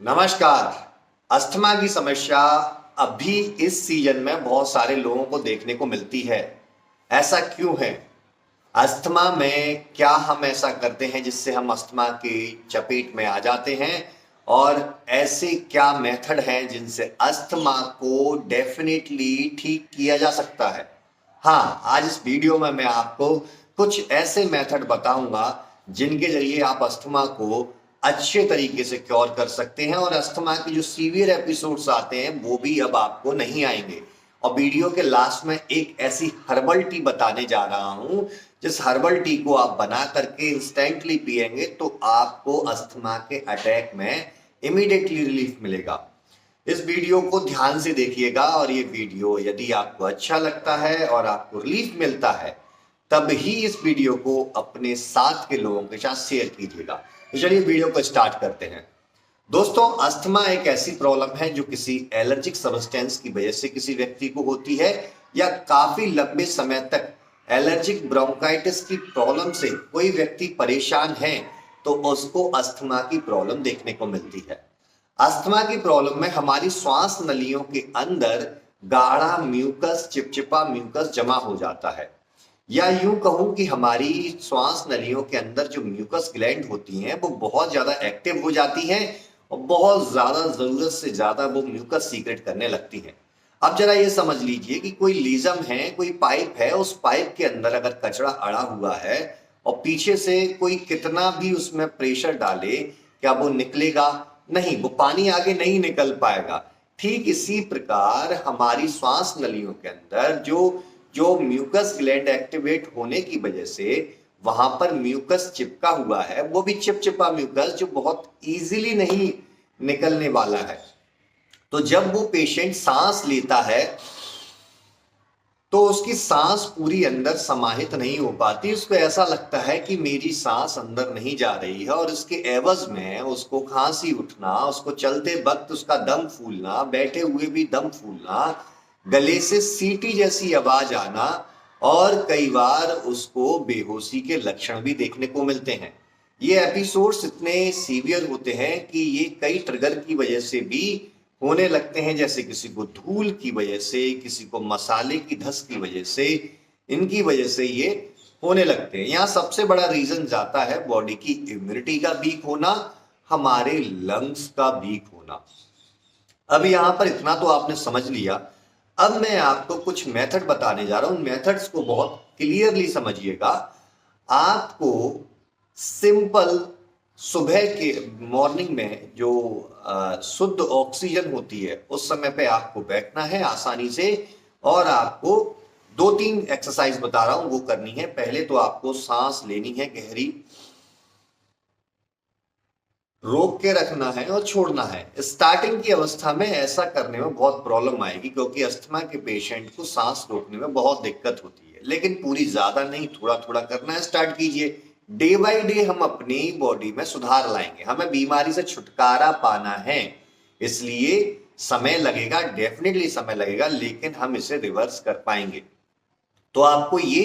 नमस्कार। अस्थमा की समस्या अभी इस सीजन में बहुत सारे लोगों को देखने को मिलती है। ऐसा क्यों है? अस्थमा में क्या हम ऐसा करते हैं जिससे हम अस्थमा की चपेट में आ जाते हैं, और ऐसे क्या मेथड हैं जिनसे अस्थमा को डेफिनेटली ठीक किया जा सकता है? हाँ, आज इस वीडियो में मैं आपको कुछ ऐसे मेथड बताऊंगा जिनके जरिए आप अस्थमा को अच्छे तरीके से क्योर कर सकते हैं, और अस्थमा के जो सीवियर एपिसोड्स आते हैं वो भी अब आपको नहीं आएंगे। और वीडियो के लास्ट में एक ऐसी हर्बल टी बताने जा रहा हूं, जिस हर्बल टी को आप बना करके इंस्टेंटली पिएंगे तो आपको अस्थमा के अटैक में इमीडिएटली रिलीफ मिलेगा। इस वीडियो को ध्यान से देखिएगा, और ये वीडियो यदि आपको अच्छा लगता है और आपको रिलीफ मिलता है तब ही इस वीडियो को अपने साथ के लोगों के साथ शेयर कीजिएगा। तो चलिए वीडियो को स्टार्ट करते हैं। दोस्तों, अस्थमा एक ऐसी प्रॉब्लम है जो किसी एलर्जिक सब्सटेंस की वजह से किसी व्यक्ति को होती है, या काफी लंबे समय तक एलर्जिक ब्रोंकाइटिस की प्रॉब्लम से कोई व्यक्ति परेशान है तो उसको अस्थमा की प्रॉब्लम देखने को मिलती है। अस्थमा की प्रॉब्लम में हमारी श्वास नलियों के अंदर गाढ़ा म्यूकस, चिपचिपा म्यूकस जमा हो जाता है, या यूं कहूं कि हमारी श्वास नलियों के अंदर जो म्यूकस ग्लैंड होती हैं वो बहुत ज्यादा एक्टिव हो जाती हैं, और बहुत ज्यादा जरूरत से ज्यादा वो म्यूकस सीक्रेट करने लगती हैं। अब जरा ये समझ लीजिए कि कोई लीजम है, कोई पाइप है, उस पाइप के अंदर अगर कचरा अड़ा हुआ है और पीछे से कोई कितना भी उसमें प्रेशर डाले, क्या वो निकलेगा? नहीं, वो पानी आगे नहीं निकल पाएगा। ठीक इसी प्रकार हमारी श्वास नलियों के अंदर जो जो म्यूकस ग्लैंड एक्टिवेट होने की वजह से वहां पर म्यूकस चिपका हुआ है, वो भी चिपचिपा म्यूकस जो बहुत इजीली नहीं निकलने वाला है। तो जब वो पेशेंट सांस लेता है तो उसकी सांस पूरी अंदर समाहित नहीं हो पाती। उसको ऐसा लगता है कि मेरी सांस अंदर नहीं जा रही है, और इसके एवज में उसको खांसी उठना, उसको चलते वक्त उसका दम फूलना, बैठे हुए भी दम फूलना, गले से सीटी जैसी आवाज आना, और कई बार उसको बेहोशी के लक्षण भी देखने को मिलते हैं। ये एपिसोड्स इतने सीवियर होते हैं कि ये कई ट्रिगर की वजह से भी होने लगते हैं, जैसे किसी को धूल की वजह से, किसी को मसाले की धस की वजह से, इनकी वजह से ये होने लगते हैं। यहाँ सबसे बड़ा रीजन जाता है बॉडी की इम्यूनिटी का वीक होना, हमारे लंग्स का वीक होना। अब यहाँ पर इतना तो आपने समझ लिया। अब मैं आपको कुछ मेथड बताने जा रहा हूं। मेथड्स को बहुत क्लियरली समझिएगा। आपको सिंपल सुबह के मॉर्निंग में जो शुद्ध ऑक्सीजन होती है उस समय पे आपको बैठना है आसानी से, और आपको दो तीन एक्सरसाइज बता रहा हूं वो करनी है। पहले तो आपको सांस लेनी है गहरी, रोक के रखना है और छोड़ना है। स्टार्टिंग की अवस्था में ऐसा करने में बहुत प्रॉब्लम आएगी, क्योंकि अस्थमा के पेशेंट को सांस रोकने में बहुत दिक्कत होती है, लेकिन पूरी ज्यादा नहीं, थोड़ा थोड़ा करना है। स्टार्ट कीजिए। डे बाय डे हम अपनी बॉडी में सुधार लाएंगे। हमें बीमारी से छुटकारा पाना है, इसलिए समय लगेगा, डेफिनेटली समय लगेगा, लेकिन हम इसे रिवर्स कर पाएंगे। तो आपको ये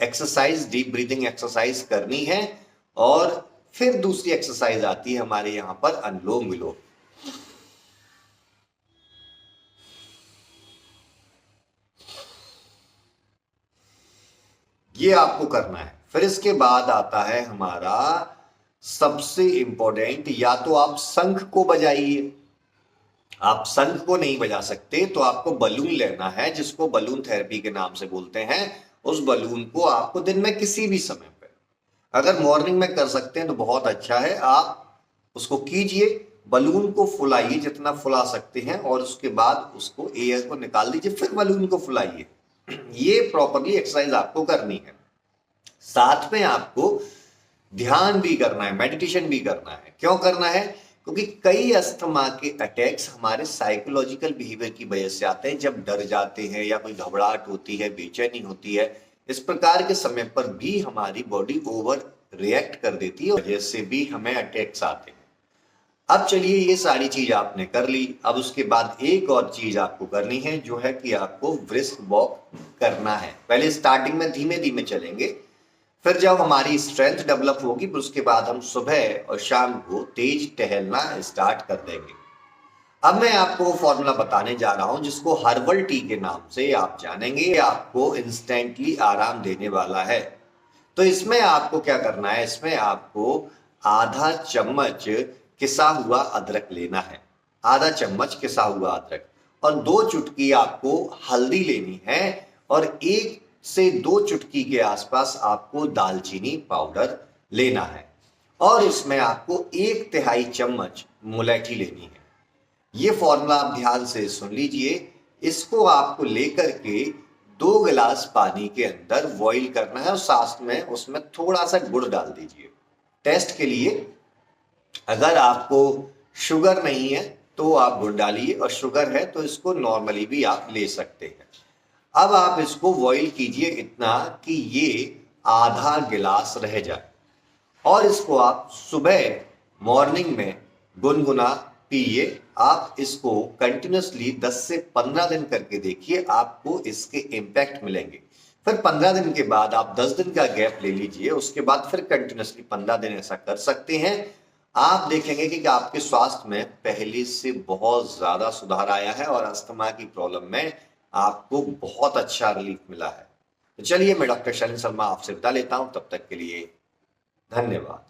एक्सरसाइज, डीप ब्रीदिंग एक्सरसाइज करनी है। और फिर दूसरी एक्सरसाइज आती है हमारे यहां पर अनुलोम विलोम। ये आपको करना है। फिर इसके बाद आता है हमारा सबसे इंपॉर्टेंट, या तो आप शंख को बजाइए। आप शंख को नहीं बजा सकते तो आपको बलून लेना है, जिसको बलून थेरेपी के नाम से बोलते हैं। उस बलून को आपको दिन में किसी भी समय पे, अगर मॉर्निंग में कर सकते हैं तो बहुत अच्छा है, आप उसको कीजिए। बलून को फुलाइए जितना फुला सकते हैं, और उसके बाद उसको एयर को निकाल दीजिए, फिर बलून को फुलाइए। ये प्रॉपरली एक्सरसाइज आपको करनी है। साथ में आपको ध्यान भी करना है, मेडिटेशन भी करना है। क्यों करना है? क्योंकि कई अस्थमा के अटैक्स हमारे साइकोलॉजिकल बिहेवियर की वजह से आते हैं। जब डर जाते हैं या कोई घबराहट होती है, बेचैनी होती है, इस प्रकार के समय पर भी हमारी बॉडी ओवर रिएक्ट कर देती है, वजह से भी हमें अटैक्स आते हैं। अब चलिए, ये सारी चीज आपने कर ली। अब उसके बाद एक और चीज आपको करनी है, जो है कि आपको ब्रिस्क वॉक करना है। पहले स्टार्टिंग में धीमे धीमे चलेंगे, फिर जब हमारी स्ट्रेंथ डेवलप होगी फिर उसके बाद हम सुबह और शाम को तेज टहलना स्टार्ट कर देंगे। अब मैं आपको वो फॉर्मूला बताने जा रहा हूं जिसको हर्बल टी के नाम से आप जानेंगे। ये आपको इंस्टेंटली आराम देने वाला है। तो इसमें आपको क्या करना है, इसमें आपको आधा चम्मच किसा हुआ अदरक लेना है, आधा चम्मच किसा हुआ अदरक, और 2 चुटकी आपको हल्दी लेनी है, और 1 से 2 चुटकी के आसपास आपको दालचीनी पाउडर लेना है, और इसमें आपको 1/3 चम्मच मुलैठी लेनी है। ये फॉर्मूला आप ध्यान से सुन लीजिए। इसको आपको लेकर के 2 गिलास पानी के अंदर बॉईल करना है, और साथ में उसमें थोड़ा सा गुड़ डाल दीजिए टेस्ट के लिए। अगर आपको शुगर नहीं है तो आप गुड़ डालिए, और शुगर है तो इसको नॉर्मली भी आप ले सकते हैं। अब आप इसको बॉईल कीजिए इतना कि ये आधा गिलास रह जाए, और इसको आप सुबह मॉर्निंग में गुनगुना पिए। आप इसको कंटिन्यूसली 10 से 15 दिन करके देखिए, आपको इसके इम्पैक्ट मिलेंगे। फिर 15 दिन के बाद आप 10 दिन का गैप ले लीजिए, उसके बाद फिर कंटिन्यूसली 15 दिन ऐसा कर सकते हैं। आप देखेंगे कि आपके स्वास्थ्य में पहले से बहुत ज्यादा सुधार आया है, और अस्थमा की प्रॉब्लम में आपको बहुत अच्छा रिलीफ मिला है। तो चलिए, मैं डॉक्टर शैलेंद्र शर्मा आपसे विदा लेता हूं, तब तक के लिए धन्यवाद।